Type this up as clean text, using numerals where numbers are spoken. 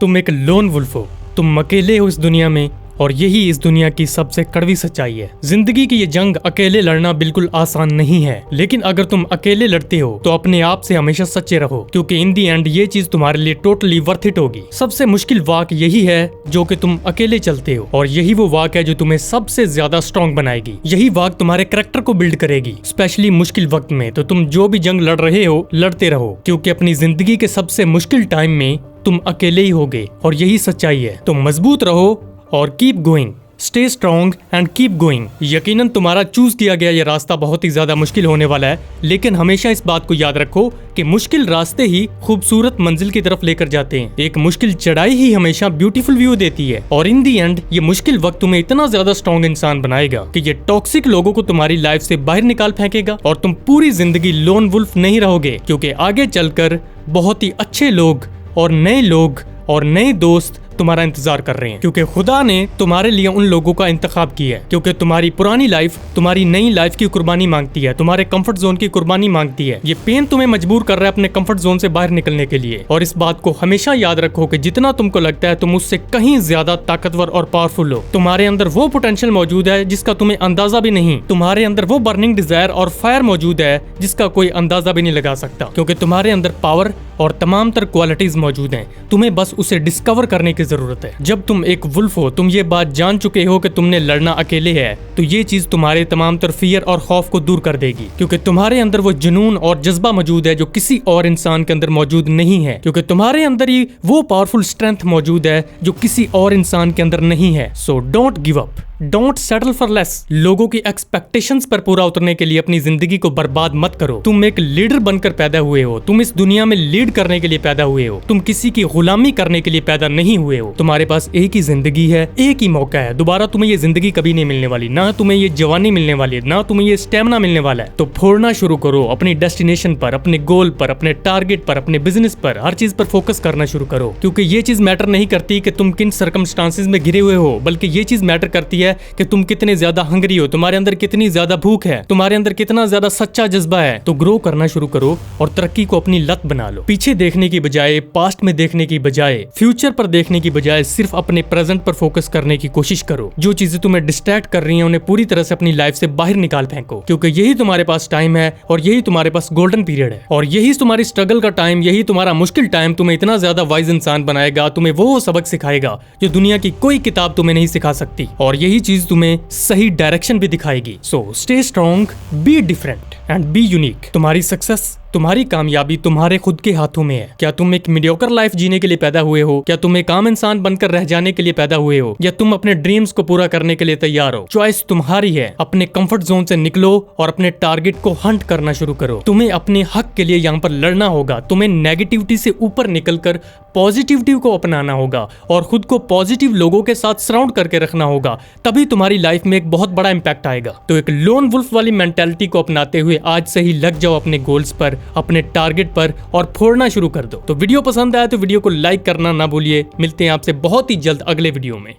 तुम एक lone wolf हो, तुम अकेले हो इस दुनिया में और यही इस दुनिया की सबसे कड़वी सच्चाई है। जिंदगी की ये जंग अकेले लड़ना बिल्कुल आसान नहीं है, लेकिन अगर तुम अकेले लड़ते हो तो अपने आप से हमेशा सच्चे रहो, क्योंकि इन दी एंड ये चीज तुम्हारे लिए टोटली वर्थ इट होगी। सबसे मुश्किल वाक यही है जो कि तुम अकेले चलते हो, और यही वो वाक है जो तुम्हें सबसे ज्यादा स्ट्रॉन्ग बनाएगी। यही वाक तुम्हारे कैरेक्टर को बिल्ड करेगी, स्पेशली मुश्किल वक्त में। तो तुम जो भी जंग लड़ रहे हो लड़ते रहो, क्योंकि अपनी जिंदगी के सबसे मुश्किल टाइम में तुम अकेले ही होगे और यही सच्चाई है। तुम मजबूत रहो और keep going, stay strong and keep going. यकीनन तुम्हारा चूज किया गया ये रास्ता बहुत ही ज्यादा मुश्किल होने वाला है, लेकिन हमेशा इस बात को याद रखो कि मुश्किल रास्ते ही खूबसूरत मंजिल की तरफ लेकर जाते हैं। एक मुश्किल चढ़ाई ही हमेशा ब्यूटीफुल व्यू देती है, और इन दी एंड ये मुश्किल वक्त तुम्हें इतना ज्यादा स्ट्रॉन्ग इंसान बनाएगा कि ये टॉक्सिक लोगों को तुम्हारी लाइफ से बाहर निकाल फेंकेगा, और तुम पूरी जिंदगी लोन वुल्फ नहीं रहोगे, क्योंकि आगे चलकर बहुत ही अच्छे लोग और नए दोस्त तुम्हारा इंतजार कर रहे हैं, क्योंकि खुदा ने तुम्हारे लिए उन लोगों का इंतखाब किया है। क्योंकि तुम्हारी पुरानी लाइफ तुम्हारी नई लाइफ की कुर्बानी मांगती है, तुम्हारे कंफर्ट जोन की कुर्बानी मांगती है। ये पेन तुम्हें मजबूर कर रहा है अपने कंफर्ट जोन से बाहर निकलने के लिए। और इस बात को हमेशा याद रखो कि जितना तुमको लगता है तुम उससे कहीं ज्यादा ताकतवर और पावरफुल हो। तुम्हारे अंदर वो पोटेंशियल मौजूद है जिसका तुम्हें अंदाजा भी नहीं। तुम्हारे अंदर वो बर्निंग डिजायर और फायर मौजूद है जिसका कोई अंदाजा भी नहीं लगा सकता, क्योंकि तुम्हारे अंदर पावर और तमाम तर क्वालिटीज मौजूद हैं। तुम्हें बस उसे डिस्कवर करने की जरूरत है। जब तुम एक वुल्फ हो, तुम ये बात जान चुके हो कि तुमने लड़ना अकेले है, तो ये चीज तुम्हारे तमाम तर फियर और खौफ को दूर कर देगी, क्योंकि तुम्हारे अंदर वो जुनून और जज्बा मौजूद है जो किसी और इंसान के अंदर मौजूद नहीं है। क्योंकि तुम्हारे अंदर ही वो पावरफुल स्ट्रेंथ मौजूद है जो किसी और इंसान के अंदर नहीं है। So don't give up, don't settle for less. लोगों की एक्सपेक्टेशंस पर पूरा उतरने के लिए अपनी जिंदगी को बर्बाद मत करो। तुम एक लीडर बनकर पैदा हुए हो, तुम इस दुनिया में लीड करने के लिए पैदा हुए हो, तुम किसी की गुलामी करने के लिए पैदा नहीं हुए हो। तुम्हारे पास एक ही जिंदगी है, एक ही मौका है। दोबारा तुम्हें ये जिंदगी कभी नहीं मिलने वाली, ना तुम्हें ये जवानी मिलने वाली है, ना तुम्हें ये स्टेमिना मिलने वाला है। तो फोड़ना शुरू करो अपनी डेस्टिनेशन पर, अपने गोल पर, अपने टारगेट पर, अपने बिजनेस पर, हर चीज पर फोकस करना शुरू करो। क्योंकि ये चीज मैटर नहीं करती कि तुम किन सर्कमस्टांसेस में घिरे हुए हो, बल्कि ये चीज मैटर करती है कि तुम कितने ज्यादा हंगरी हो, तुम्हारे अंदर कितनी ज्यादा भूख है, तुम्हारे अंदर कितना ज्यादा सच्चा जज्बा है। तो ग्रो करना शुरू करो और तरक्की को अपनी लत बना लो। पीछे देखने की बजाय, पास्ट में देखने की बजाय, फ्यूचर पर देखने की बजाय सिर्फ अपने प्रेजेंट पर फोकस करने की कोशिश करो। जो चीजें तुम्हें डिस्ट्रैक्ट कर रही हैं उन्हें पूरी तरह से अपनी लाइफ से बाहर निकाल फेंको, क्योंकि यही तुम्हारे पास टाइम है और यही तुम्हारे पास गोल्डन पीरियड है, और यही तुम्हारी स्ट्रगल का टाइम, यही तुम्हारा मुश्किल टाइम तुम्हें इतना ज्यादा वाइज इंसान बनाएगा, तुम्हें वो सबक सिखाएगा जो दुनिया की कोई किताब तुम्हें नहीं सिखा सकती, और यही चीज तुम्हें सही डायरेक्शन भी दिखाएगी। So stay strong, be different and be unique. तुम्हारी सक्सेस, तुम्हारी कामयाबी तुम्हारे खुद के हाथों में है। क्या तुम एक मीडियोकर लाइफ जीने के लिए पैदा हुए हो? क्या तुम एक आम इंसान बनकर रह जाने के लिए पैदा हुए हो? या तुम अपने ड्रीम्स को पूरा करने के लिए तैयार हो? चॉइस तुम्हारी है। अपने कंफर्ट जोन से निकलो और अपने टारगेट को हंट करना शुरू करो। तुम्हें अपने हक के लिए यहाँ पर लड़ना होगा। तुम्हें नेगेटिविटी से ऊपर निकलकर पॉजिटिविटी को अपनाना होगा और खुद को पॉजिटिव लोगों के साथ सराउंड करके रखना होगा, तभी तुम्हारी लाइफ में एक बहुत बड़ा इंपैक्ट आएगा। तो एक लोन वुल्फ वाली मेंटालिटी को अपनाते हुए आज से ही लग जाओ अपने गोल्स पर, अपने टारगेट पर, और फोड़ना शुरू कर दो। तो वीडियो पसंद आया तो वीडियो को लाइक करना ना भूलिए। मिलते हैं आपसे बहुत ही जल्द अगले वीडियो में।